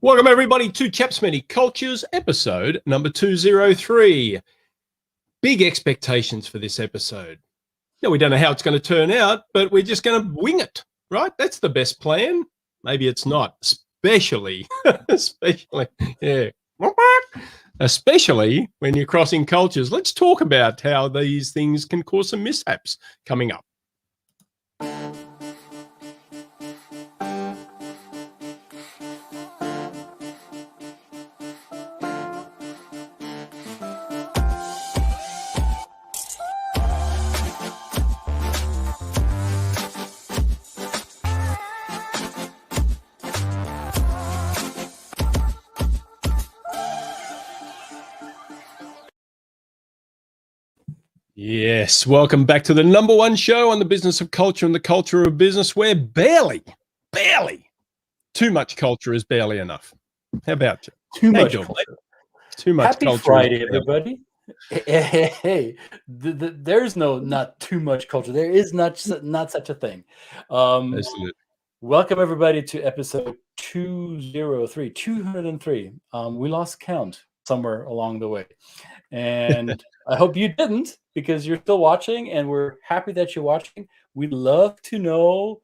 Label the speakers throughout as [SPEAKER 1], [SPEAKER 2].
[SPEAKER 1] Welcome everybody to Chaps Many Cultures, episode number 203. Big expectations for this episode. Now, we don't know how it's going to turn out, but we're just going to wing it, right? That's the best plan. Maybe it's not, especially when you're crossing cultures. Let's talk about how these things can cause some mishaps coming up. Yes, welcome back to the number one show on the business of culture and the culture of business, where barely, too much culture is barely enough. How about you?
[SPEAKER 2] Too much culture.
[SPEAKER 1] Too much
[SPEAKER 2] Happy
[SPEAKER 1] culture.
[SPEAKER 2] Friday, everybody. Hey, there's not too much culture. There is not such a thing. Welcome, everybody, to episode 203. We lost count somewhere along the way. And I hope you didn't, because you're still watching, and we're happy that you're watching. We'd love to know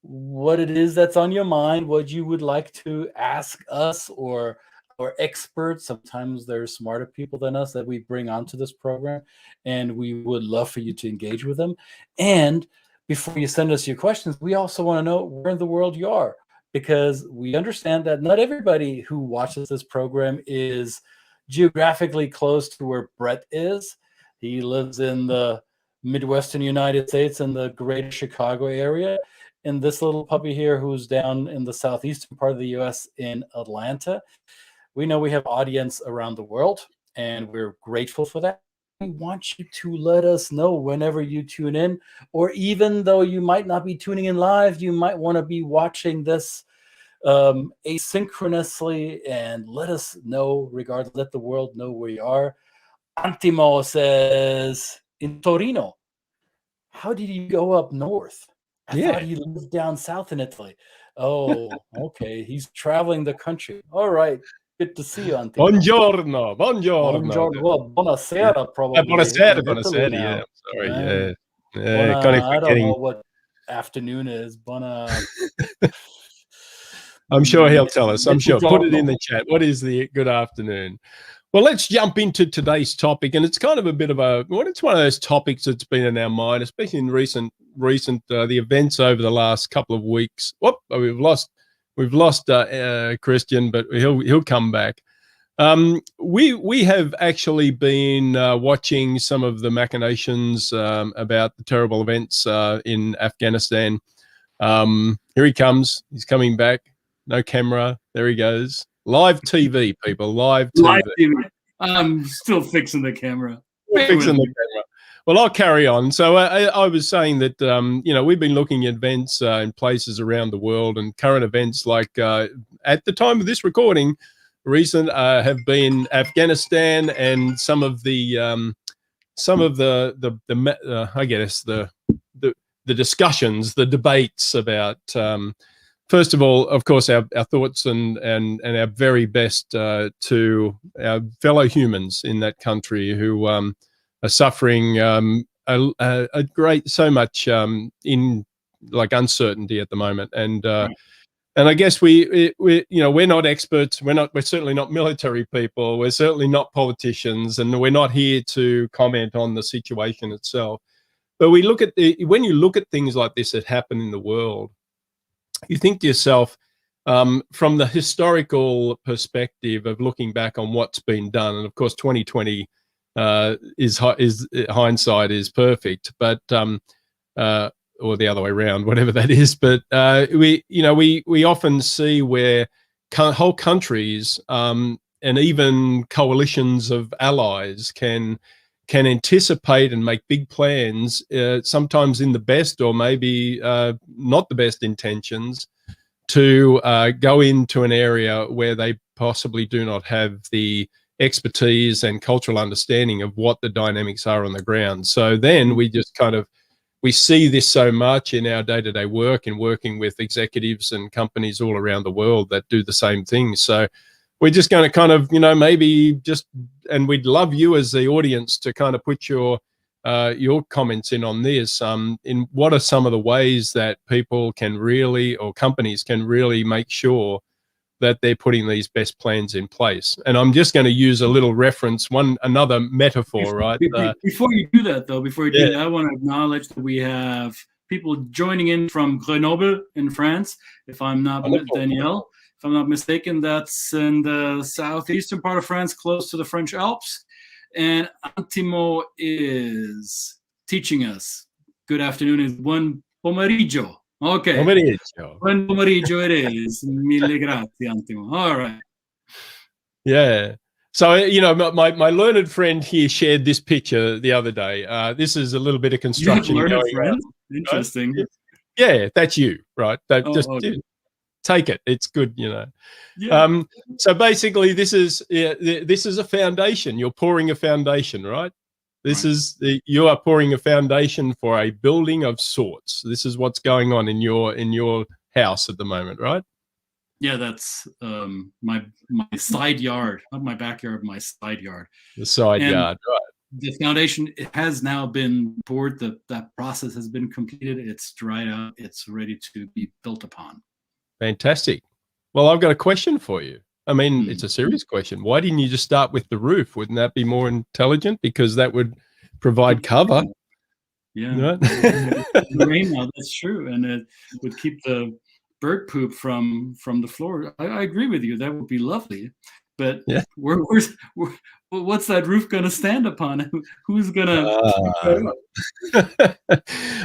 [SPEAKER 2] what it is that's on your mind, what you would like to ask us or our experts. Sometimes there's smarter people than us that we bring onto this program, and we would love for you to engage with them. And before you send us your questions, we also want to know where in the world you are, because we understand that not everybody who watches this program is geographically close to where Brett is. He lives in the Midwestern United States in the greater Chicago area. And this little puppy here, who's down in the southeastern part of the U.S. in Atlanta. We know we have audience around the world, and we're grateful for that. We want you to let us know whenever you tune in, or even though you might not be tuning in live, you might want to be watching this asynchronously, and let us know regardless. Let the world know where you are. Antimo says, in Torino, how did you go up north? I thought he lived down south in Italy. Oh, okay. He's traveling the country. All right. Good to see you, Antimo.
[SPEAKER 1] Buongiorno.
[SPEAKER 2] Well, buonasera, probably.
[SPEAKER 1] Buonasera, yeah. Sorry, yeah.
[SPEAKER 2] I don't know what afternoon is.
[SPEAKER 1] I'm sure he'll tell us. I'm sure. Put it in the chat. What is the good afternoon? Well, let's jump into today's topic, and it's kind of a bit of it's one of those topics that's been in our mind, especially in recent the events over the last couple of weeks. We've lost Christian, but he'll come back. We have actually been watching some of the machinations about the terrible events in Afghanistan. Here he comes. He's coming back. No camera. There he goes. Live TV, people. Live TV.
[SPEAKER 3] I'm still fixing the camera.
[SPEAKER 1] Well, I'll carry on. So I was saying that, we've been looking at events in places around the world, and current events like at the time of this recording, recent have been Afghanistan, and some of the discussions, the debates about. First of all, of course, our thoughts and our very best to our fellow humans in that country who are suffering so much in uncertainty at the moment, and I guess we're not experts. We're certainly not military people. We're certainly not politicians, and we're not here to comment on the situation itself. But when you look at things like this that happen in the world, you think to yourself, from the historical perspective of looking back on what's been done, and of course 2020 is hindsight is perfect, but or the other way around, whatever that is. But we often see where whole countries and even coalitions of allies can anticipate and make big plans, sometimes in the best or maybe not the best intentions, to go into an area where they possibly do not have the expertise and cultural understanding of what the dynamics are on the ground. So then we just kind of we see this so much in our day-to-day work and working with executives and companies all around the world that do the same thing. So we're just going to kind of, maybe just, and we'd love you as the audience to kind of put your comments in on this. In what are some of the ways that people can really, or companies can really make sure that they're putting these best plans in place? And I'm just going to use a little reference, another metaphor, right?
[SPEAKER 3] Before you do that, though, I want to acknowledge that we have people joining in from Grenoble in France. If I'm not Danielle, if I'm not mistaken, that's in the southeastern part of France, close to the French Alps. And Antimo is teaching us. Good afternoon is buon pomeriggio. Okay.
[SPEAKER 1] Pomeriggio.
[SPEAKER 3] Buon pomeriggio it is. Mille grazie, Antimo. All right.
[SPEAKER 1] Yeah. So, my learned friend here shared this picture the other day. This is a little bit of construction
[SPEAKER 3] You have
[SPEAKER 1] going
[SPEAKER 3] friend?
[SPEAKER 1] on.
[SPEAKER 3] Interesting.
[SPEAKER 1] Right? Yeah, that's you, right?
[SPEAKER 3] Okay.
[SPEAKER 1] Take it. It's good,
[SPEAKER 3] Yeah.
[SPEAKER 1] So basically, this is a foundation. You're pouring a foundation, right? You are pouring a foundation for a building of sorts. This is what's going on in your house at the moment, right?
[SPEAKER 3] Yeah, that's my side yard, not my backyard, my side yard.
[SPEAKER 1] The side yard, right?
[SPEAKER 3] The foundation, it has now been poured. That process has been completed. It's dried out. It's ready to be built upon.
[SPEAKER 1] Fantastic. Well, I've got a question for you. I mean, it's a serious question. Why didn't you just start with the roof? Wouldn't that be more intelligent? Because that would provide cover.
[SPEAKER 3] Yeah. Rain now, that's true. And it would keep the bird poop from the floor. I agree with you. That would be lovely. But
[SPEAKER 1] yeah,
[SPEAKER 3] what's that roof going to stand upon? Who's going to?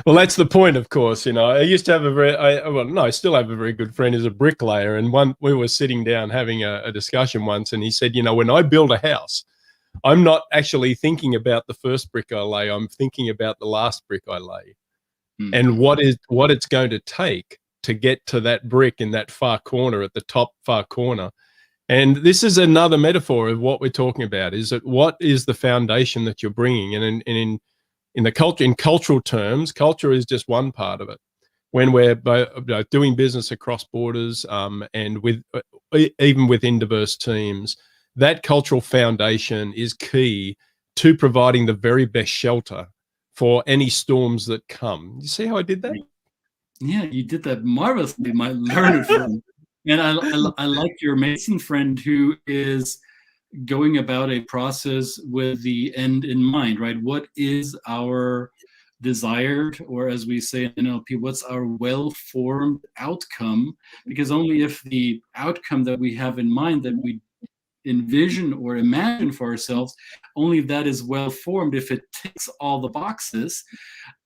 [SPEAKER 1] Well, that's the point, of course. I used to have I still have a very good friend who's a bricklayer, and we were sitting down having a discussion once, and he said, when I build a house, I'm not actually thinking about the first brick I lay. I'm thinking about the last brick I lay, and what it's going to take to get to that brick in that far corner, at the top far corner. And this is another metaphor of what we're talking about, is that what is the foundation that you're bringing? And in cultural terms, culture is just one part of it. When we're doing business across borders, and even within diverse teams, that cultural foundation is key to providing the very best shelter for any storms that come. You see how I did that?
[SPEAKER 3] Yeah, you did that marvelously, my learned friend. And I like your Mason friend who is going about a process with the end in mind, right? What is our desired, or as we say in NLP, what's our well-formed outcome? Because only if the outcome that we have in mind, that we envision or imagine for ourselves, only if that is well-formed, if it ticks all the boxes,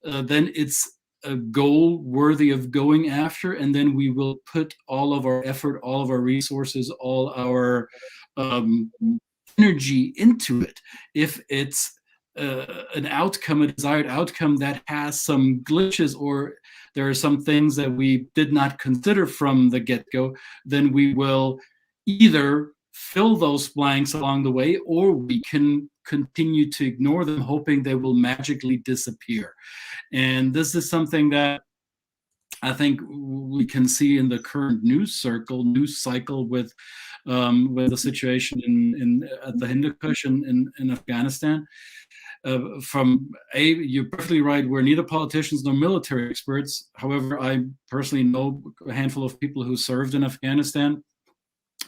[SPEAKER 3] then it's a goal worthy of going after, and then we will put all of our effort, all of our resources, all our energy into it. If it's an outcome, a desired outcome that has some glitches, or there are some things that we did not consider from the get-go, then we will either fill those blanks along the way, or we can continue to ignore them, hoping they will magically disappear. And this is something that I think we can see in the current news cycle with the situation at the Hindu Kush in Afghanistan. You're perfectly right. We're neither politicians nor military experts. However, I personally know a handful of people who served in Afghanistan,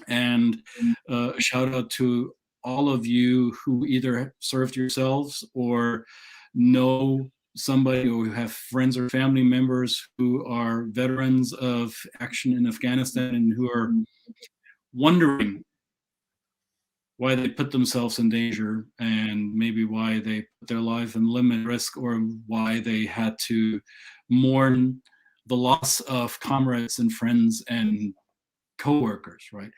[SPEAKER 3] and a shout out to all of you who either served yourselves or know somebody, or who have friends or family members who are veterans of action in Afghanistan, and who are wondering why they put themselves in danger, and maybe why they put their life in limit risk, or why they had to mourn the loss of comrades and friends and co-workers, right?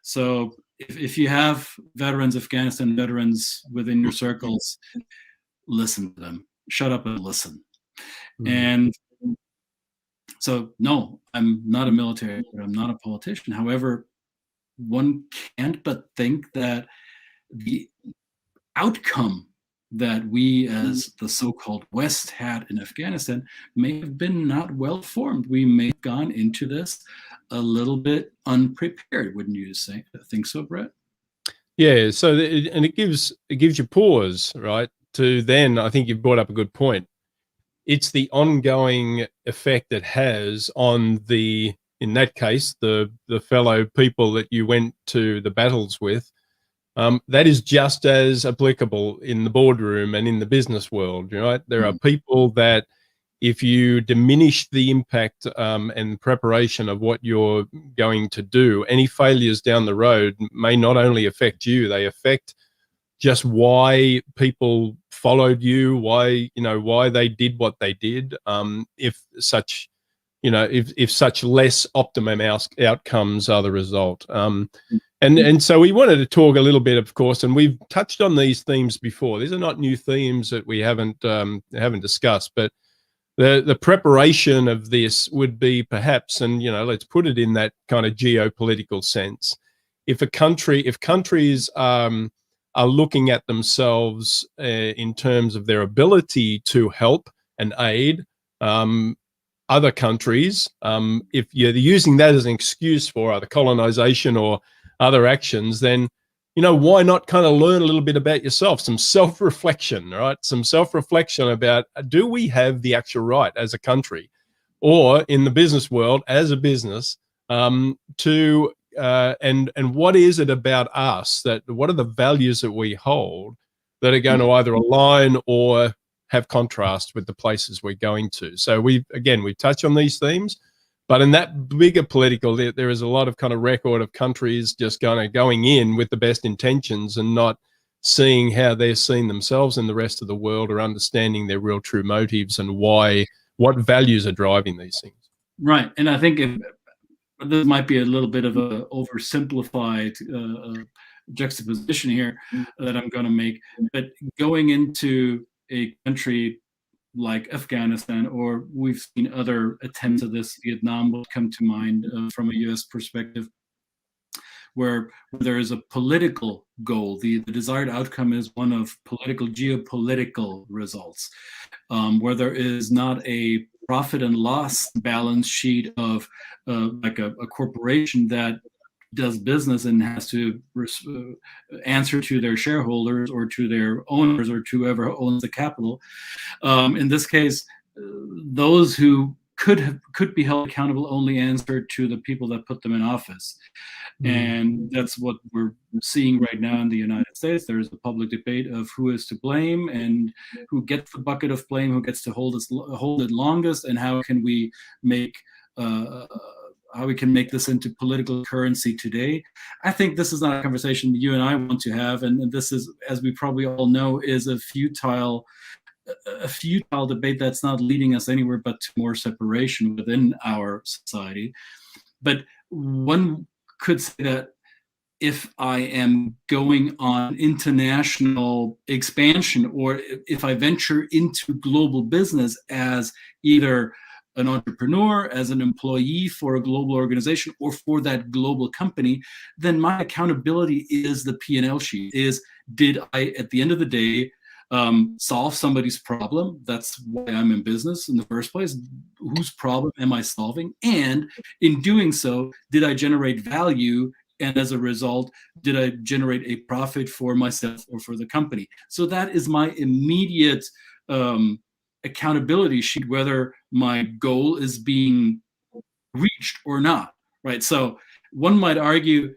[SPEAKER 3] So if you have Afghanistan veterans within your circles, listen to them. Shut up and listen. And so, no, I'm not a military, I'm not a politician. However, one can't but think that the outcome that we, as the so-called West had in Afghanistan, may have been not well formed. We may have gone into this a little bit unprepared, wouldn't you think so, Brett?
[SPEAKER 1] Yeah. So it gives you pause, right? To then, I think you've brought up a good point. It's the ongoing effect it has on the, in that case, the fellow people that you went to the battles with. That is just as applicable in the boardroom and in the business world, right? There are people that, if you diminish the impact and preparation of what you're going to do, any failures down the road may not only affect you, they affect just why people followed you, why they did what they did. If such less optimum outcomes are the result. And so we wanted to talk a little bit, of course, and we've touched on these themes before. These are not new themes that we haven't discussed, but the preparation of this would be perhaps, and let's put it in that kind of geopolitical sense. If countries are looking at themselves in terms of their ability to help and aid other countries, if you're using that as an excuse for either colonization or other actions, then why not kind of learn a little bit about yourself, some self-reflection, right? Some self-reflection about, do we have the actual right as a country, or in the business world as a business, to and what is it about us, what are the values that we hold that are going to either align or have contrast with the places we're going to? So we've touched on these themes, but in that bigger political, there is a lot of kind of record of countries just going in with the best intentions and not seeing how they're seeing themselves in the rest of the world, or understanding their real true motives and what values are driving these things.
[SPEAKER 3] Right. And I think this might be a little bit of a oversimplified juxtaposition here that I'm going to make, but going into a country like Afghanistan, or we've seen other attempts at this, Vietnam would come to mind from a US perspective, where there is a political goal. The desired outcome is one of geopolitical results, where there is not a profit and loss balance sheet of like a corporation that does business and has to answer to their shareholders or to their owners or to whoever owns the capital. In this case, those who could be held accountable only answer to the people that put them in office. And that's what we're seeing right now in the United States. There's a public debate of who is to blame and who gets the bucket of blame, who gets to hold it longest, and how can we make this into political currency today. I think this is not a conversation you and I want to have, and this is, as we probably all know, is a futile debate that's not leading us anywhere but to more separation within our society. But one could say that if I am going on international expansion, or if I venture into global business as either an entrepreneur, as an employee for a global organization, or for that global company, then my accountability is the P&L sheet. Did I, at the end of the day, solve somebody's problem? That's why I'm in business in the first place. Whose problem am I solving? And in doing so, did I generate value? And as a result, did I generate a profit for myself or for the company? So that is my immediate accountability sheet, whether my goal is being reached or not, right? So one might argue,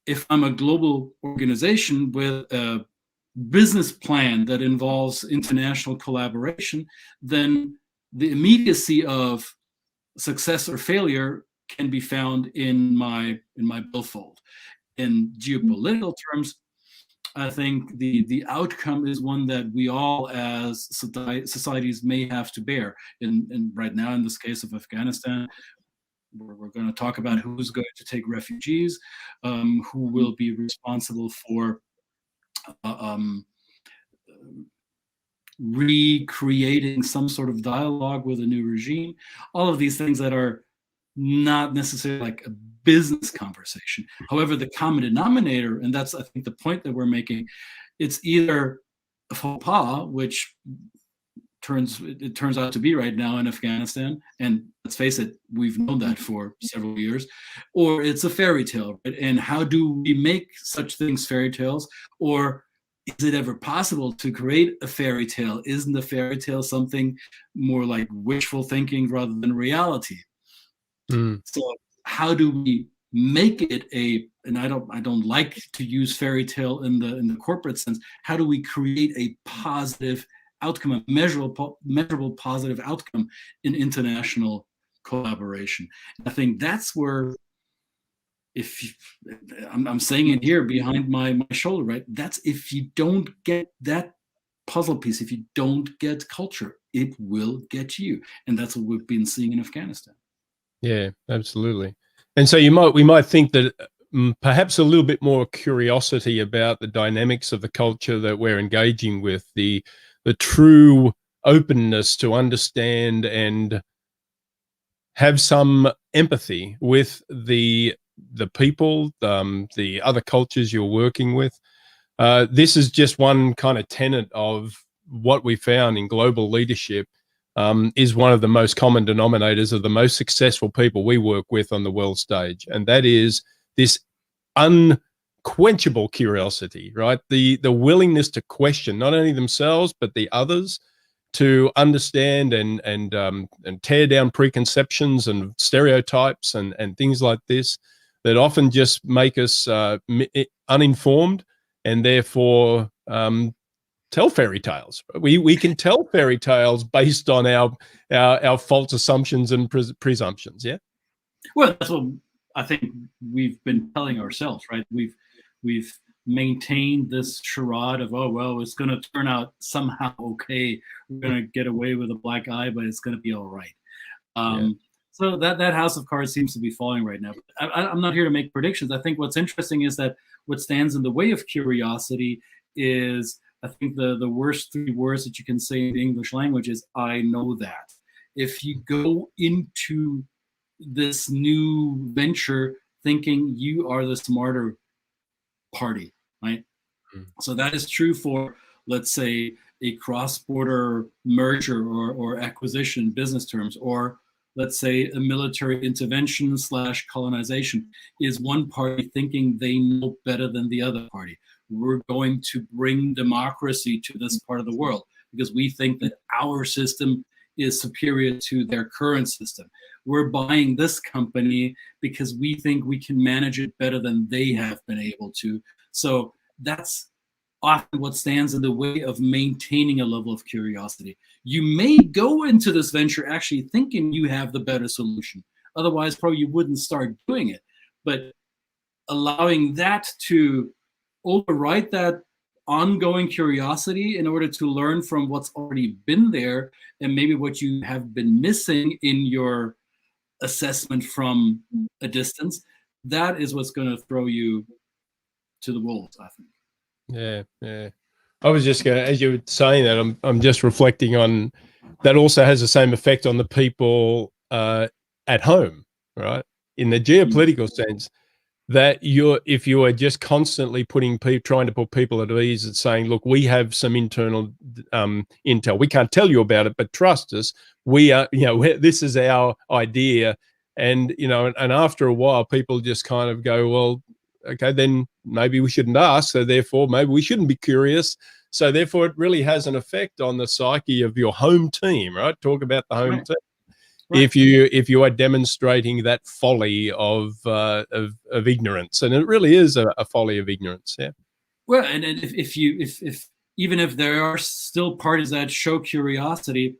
[SPEAKER 3] if I'm a global organization with a business plan that involves international collaboration, then the immediacy of success or failure can be found in my billfold. In geopolitical terms, I think the outcome is one that we all as societies may have to bear. And right now, in this case of Afghanistan, we're going to talk about who's going to take refugees, who will be responsible for recreating some sort of dialogue with a new regime. All of these things that are not necessarily like a business conversation. However, the common denominator, and that's, I think, the point that we're making, it's either faux pas, which it turns out to be right now in Afghanistan, and let's face it, we've known that for several years, or it's a fairy tale, right? And how do we make such things fairy tales? Or is it ever possible to create a fairy tale? Isn't a fairy tale something more like wishful thinking rather than reality? So how do we make it and I don't like to use fairy tale in the corporate sense. How do we create a positive outcome, a measurable positive outcome in international collaboration? And I think that's where, I'm saying it here behind my shoulder, right? That's if you don't get that puzzle piece, if you don't get culture, it will get you. And that's what we've been seeing in Afghanistan.
[SPEAKER 1] Yeah, absolutely. And so we might think that perhaps a little bit more curiosity about the dynamics of the culture that we're engaging with, the true openness to understand and have some empathy with the people, the other cultures you're working with. This is just one kind of tenet of what we found in global leadership. Is one of the most common denominators of the most successful people we work with on the world stage. And that is this unquenchable curiosity, right? The willingness to question not only themselves, but the others, to understand and tear down preconceptions and stereotypes and things like this that often just make us uninformed and therefore tell fairy tales. We can tell fairy tales based on our false assumptions and presumptions. Yeah.
[SPEAKER 3] Well, that's what I think we've been telling ourselves, right? We've maintained this charade of, oh well, it's going to turn out somehow okay. We're going to get away with a black eye, but it's going to be all right. So that house of cards seems to be falling right now. I'm not here to make predictions. I think what's interesting is that what stands in the way of curiosity is, I think the worst 3 words that you can say in the English language is, I know that. If you go into this new venture thinking you are the smarter party, right? So that is true for, let's say, a cross-border merger or acquisition business terms, or let's say a military intervention / colonization. Is one party thinking they know better than the other party? We're going to bring democracy to this part of the world because we think that our system is superior to their current system. We're buying this company because we think we can manage it better than they have been able to. So that's often what stands in the way of maintaining a level of curiosity. You may go into this venture actually thinking you have the better solution. Otherwise, probably you wouldn't start doing it. But allowing that to override that ongoing curiosity in order to learn from what's already been there and maybe what you have been missing in your assessment from a distance, that is what's going to throw you to the wolves, I think.
[SPEAKER 1] Yeah. I was just going to, as you were saying that, I'm just reflecting on that also has the same effect on the people at home, right? In the geopolitical sense, that if you are just constantly trying to put people at ease and saying, look, we have some internal intel. We can't tell you about it, but trust us. We are, this is our idea. And, and after a while, people just kind of go, well, okay, then maybe we shouldn't ask. So therefore, maybe we shouldn't be curious. So therefore, it really has an effect on the psyche of your home team, right? Talk about the home team. Right. If you are demonstrating that folly of ignorance, and it really is a folly of ignorance, yeah.
[SPEAKER 3] Well, and if even if there are still parties that show curiosity,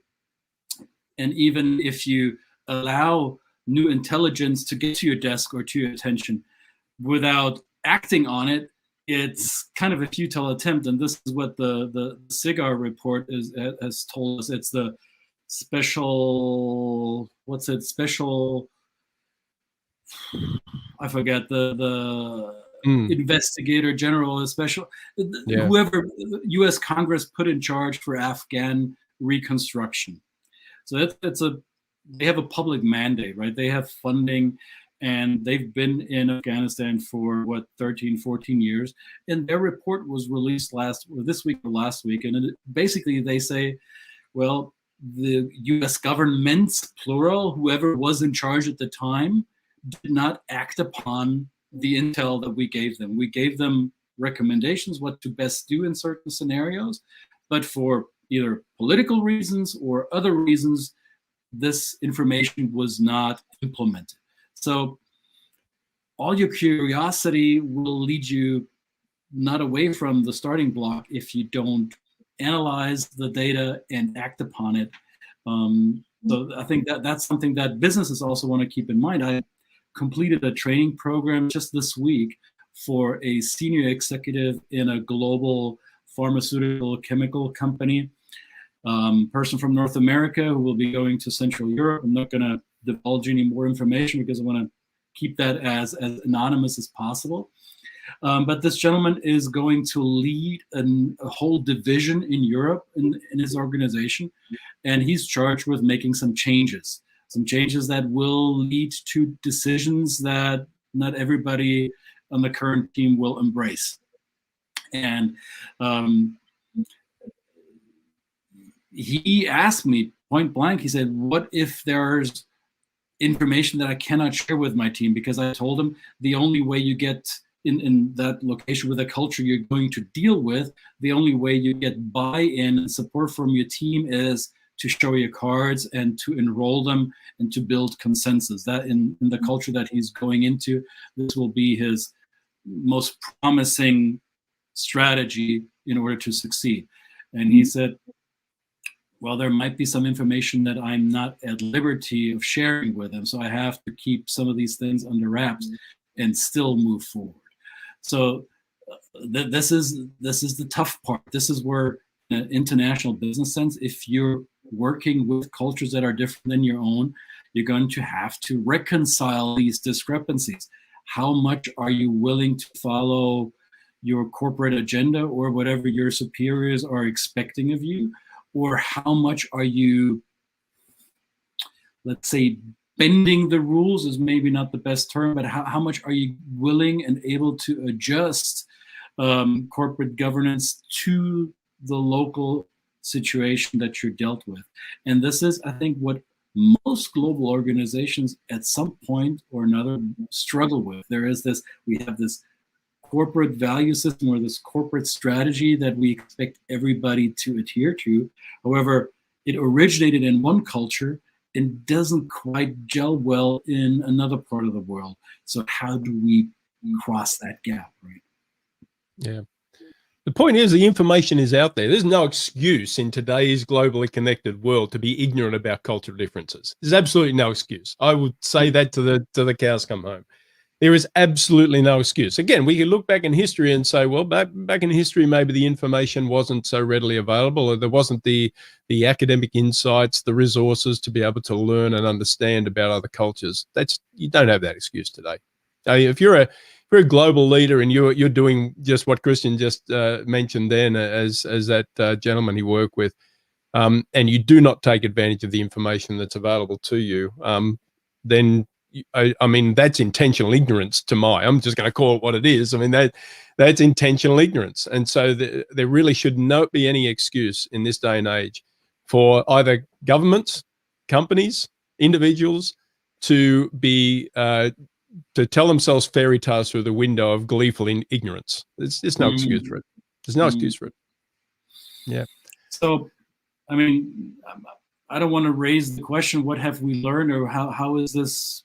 [SPEAKER 3] and even if you allow new intelligence to get to your desk or to your attention without acting on it, it's kind of a futile attempt. And this is what the 𝙤𝙬𝙤 report has told us. It's the special, I forget, the investigator general, whoever U.S. Congress put in charge for Afghan reconstruction. So they have a public mandate, right? They have funding, and they've been in Afghanistan for what, 13, 14 years. And their report was released this week or last week. And basically they say, well, the US governments, plural, whoever was in charge at the time, did not act upon the intel that we gave them. We gave them recommendations what to best do in certain scenarios, but for either political reasons or other reasons, this information was not implemented. So all your curiosity will lead you not away from the starting block if you don't analyze the data and act upon it. So I think that's something that businesses also want to keep in mind. I completed a training program just this week for a senior executive in a global pharmaceutical chemical company, person from North America who will be going to Central Europe. I'm not going to divulge any more information because I want to keep that as anonymous as possible. But this gentleman is going to lead a whole division in Europe in his organization, and he's charged with making some changes that will lead to decisions that not everybody on the current team will embrace. And he asked me point blank, he said, what if there's information that I cannot share with my team? Because I told him the only way you get in that location with a culture you're going to deal with, the only way you get buy-in and support from your team is to show your cards and to enroll them and to build consensus. That in the culture that he's going into, this will be his most promising strategy in order to succeed. And he said, well, there might be some information that I'm not at liberty of sharing with them, so I have to keep some of these things under wraps and still move forward. So this is the tough part. This is where, in an international business sense, if you're working with cultures that are different than your own, you're going to have to reconcile these discrepancies. How much are you willing to follow your corporate agenda or whatever your superiors are expecting of you? Or how much are you, let's say, bending the rules is maybe not the best term, but how much are you willing and able to adjust corporate governance to the local situation that you're dealt with? And this is, I think, what most global organizations at some point or another struggle with. We have this corporate value system or this corporate strategy that we expect everybody to adhere to. However, it originated in one culture and doesn't quite gel well in another part of the world. So how do we cross that gap, right?
[SPEAKER 1] Yeah. The point is, the information is out there. There's no excuse in today's globally connected world to be ignorant about cultural differences. There's absolutely no excuse. I would say that to the cows come home. There is absolutely no excuse. Again, we can look back in history and say, well, back in history, maybe the information wasn't so readily available, or there wasn't the academic insights, the resources to be able to learn and understand about other cultures. You don't have that excuse today. If you're a global leader and you're doing just what Christian just mentioned then, as that gentleman he worked with, and you do not take advantage of the information that's available to you, then I mean, that's intentional ignorance I'm just going to call it what it is. I mean, that's intentional ignorance. And so there really should not be any excuse in this day and age for either governments, companies, individuals to be to tell themselves fairy tales through the window of gleeful ignorance. There's no excuse for it. There's no excuse for it. Yeah.
[SPEAKER 3] So, I mean, I don't want to raise the question, what have we learned, or how is this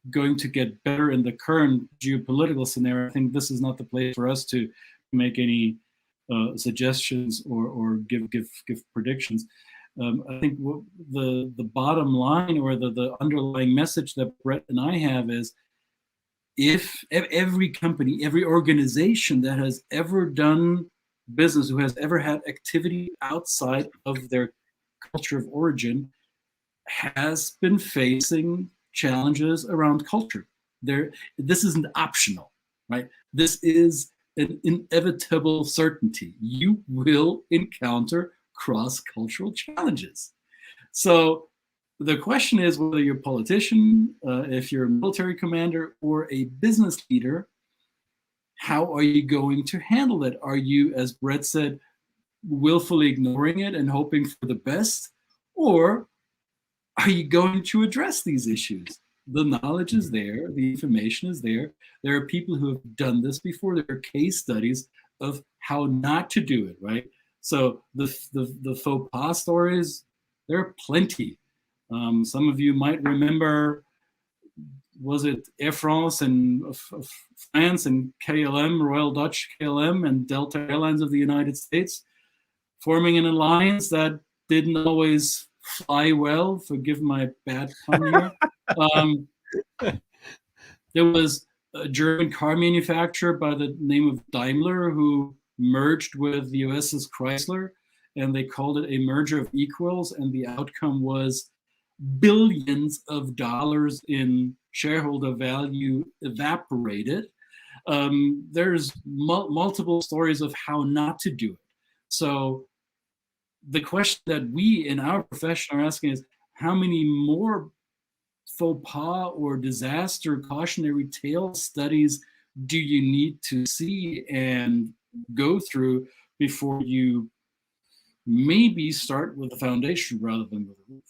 [SPEAKER 3] going to get better in the current geopolitical scenario? I think this is not the place for us to make any suggestions or give predictions. I think the bottom line or the underlying message that Brett and I have is, if every company, every organization that has ever done business, who has ever had activity outside of their culture of origin, has been facing challenges around culture. This isn't optional, right? This is an inevitable certainty. You will encounter cross-cultural challenges. So the question is whether you're a politician, if you're a military commander or a business leader, how are you going to handle it? Are you, as Brett said, willfully ignoring it and hoping for the best? Or are you going to address these issues? The knowledge is there, the information is there. There are people who have done this before. There are case studies of how not to do it, right? So the faux pas stories, there are plenty. Some of you might remember, was it Air France and France and KLM, Royal Dutch KLM and Delta Airlines of the United States forming an alliance that didn't always fly well, forgive my bad pun here. There was a German car manufacturer by the name of Daimler who merged with the US's Chrysler, and they called it a merger of equals, and the outcome was billions of dollars in shareholder value evaporated. There's multiple stories of how not to do it. So the question that we in our profession are asking is, how many more faux pas or disaster cautionary tale studies do you need to see and go through before you maybe start with the foundation rather than with the roof?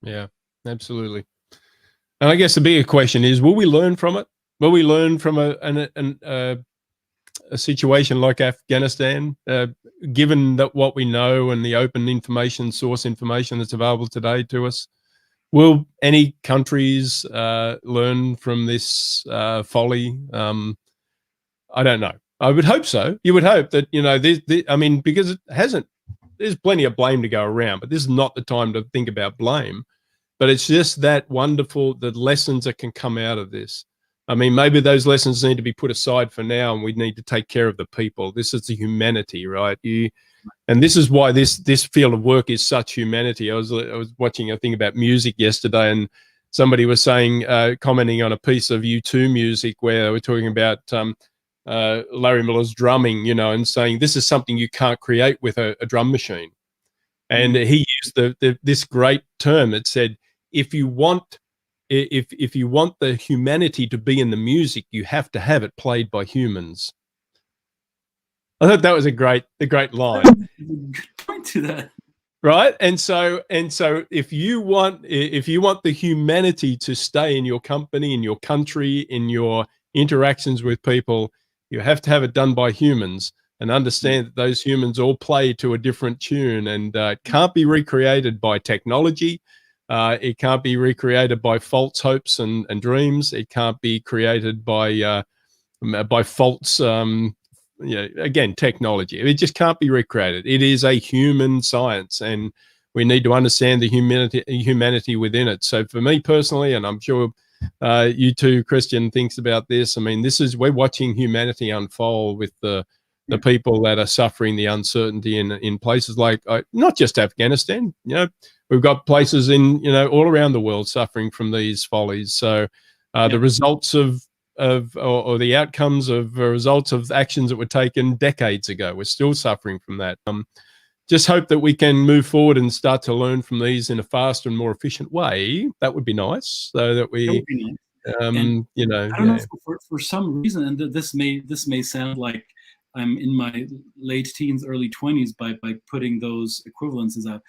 [SPEAKER 1] Yeah, absolutely. And I guess the bigger question is, will we learn from it? Will we learn from a situation like Afghanistan, given that what we know and the open information, source information that's available today to us? Will any countries learn from this folly? I don't know. I would hope so. You would hope that, you know, I mean, because it hasn't, there's plenty of blame to go around, but this is not the time to think about blame. But it's just that wonderful, the lessons that can come out of this. I mean, maybe those lessons need to be put aside for now, and we need to take care of the people. This is the humanity, right? And this is why this field of work is such humanity. I was watching a thing about music yesterday, and somebody was saying, commenting on a piece of U2 music where they were talking about Larry Miller's drumming, you know, and saying this is something you can't create with a drum machine. And he used this great term. It said, if you want the humanity to be in the music, you have to have it played by humans. I thought that was a great line.
[SPEAKER 3] Good point to that.
[SPEAKER 1] Right. And so if you want the humanity to stay in your company, in your country, in your interactions with people, you have to have it done by humans, and understand that those humans all play to a different tune, and it can't be recreated by technology. It can't be recreated by false hopes and dreams. It can't be created by false, again, technology. It just can't be recreated. It is a human science, and we need to understand the humanity within it. So for me personally, and I'm sure you too, Christian, thinks about this. I mean, we're watching humanity unfold with the people that are suffering the uncertainty in places like, not just Afghanistan, you know, we've got places in, you know, all around the world suffering from these follies. So the results of the outcomes of results of actions that were taken decades ago, we're still suffering from that. Just hope that we can move forward and start to learn from these in a faster and more efficient way. That would be nice, so that we, you know,
[SPEAKER 3] I don't know, for some reason, and this may sound like I'm in my late teens, early 20s by putting those equivalences out.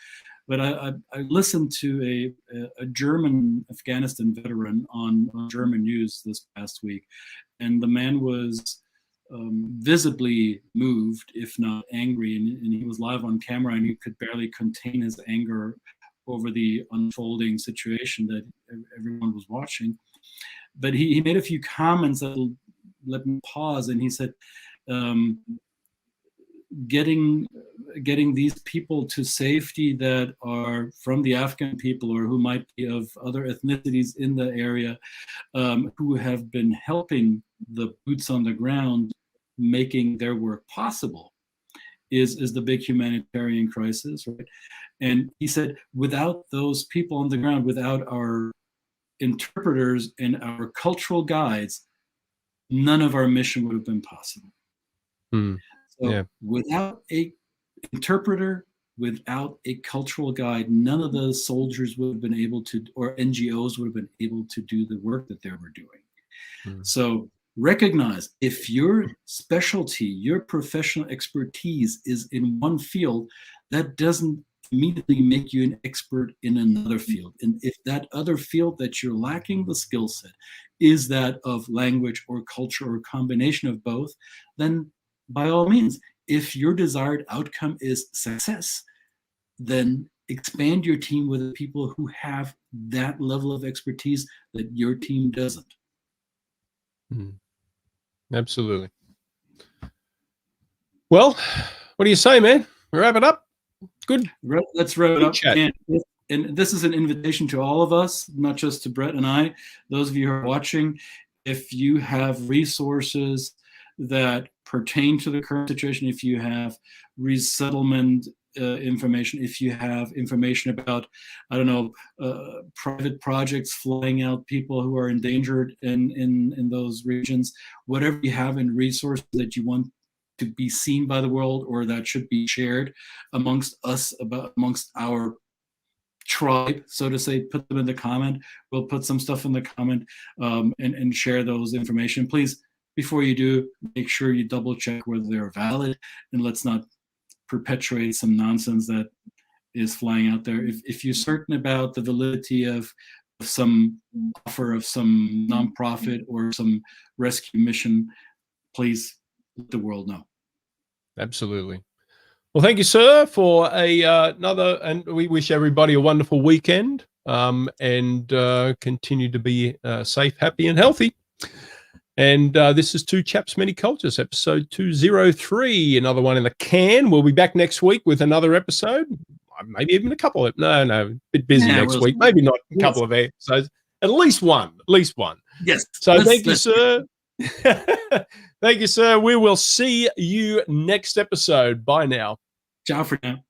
[SPEAKER 3] But I listened to a German Afghanistan veteran on German news this past week, and the man was visibly moved, if not angry, and he was live on camera, and he could barely contain his anger over the unfolding situation that everyone was watching. But he made a few comments that let me pause, and he said, getting these people to safety that are from the Afghan people or who might be of other ethnicities in the area, who have been helping the boots on the ground, making their work possible, is the big humanitarian crisis, right? And he said, without those people on the ground, without our interpreters and our cultural guides, none of our mission would have been possible. So without a interpreter, without a cultural guide, none of those soldiers would have been able to, or NGOs would have been able to do the work that they were doing. So recognize, if your specialty, your professional expertise is in one field, that doesn't immediately make you an expert in another field. And if that other field that you're lacking the skill set is that of language or culture or a combination of both, then by all means, if your desired outcome is success, then expand your team with the people who have that level of expertise that your team doesn't.
[SPEAKER 1] Absolutely. Well, what do you say, man? Wrap it up. Good.
[SPEAKER 3] Let's wrap it up.
[SPEAKER 1] Chat.
[SPEAKER 3] And this is an invitation to all of us, not just to Brett and I. Those of you who are watching, if you have resources that pertain to the current situation, if you have resettlement information, if you have information about, I don't know, private projects flying out people who are endangered in those regions, whatever you have in resources that you want to be seen by the world or that should be shared amongst us, amongst our tribe, so to say, put them in the comment. We'll put some stuff in the comment and share those information. Please, before you do, make sure you double check whether they're valid, and let's not perpetuate some nonsense that is flying out there. If you're certain about the validity of some offer of some nonprofit or some rescue mission, please let the world know.
[SPEAKER 1] Absolutely. Well, thank you, sir, for another, and we wish everybody a wonderful weekend, and continue to be safe, happy, and healthy. And this is Two Chaps, Many Cultures, episode 203, another one in the can. We'll be back next week with another episode, maybe even a couple of, no, a bit busy next week, maybe not a couple of episodes, at least one.
[SPEAKER 3] Yes.
[SPEAKER 1] So thank you, sir. Thank you, sir. We will see you next episode. Bye now.
[SPEAKER 3] Ciao for now.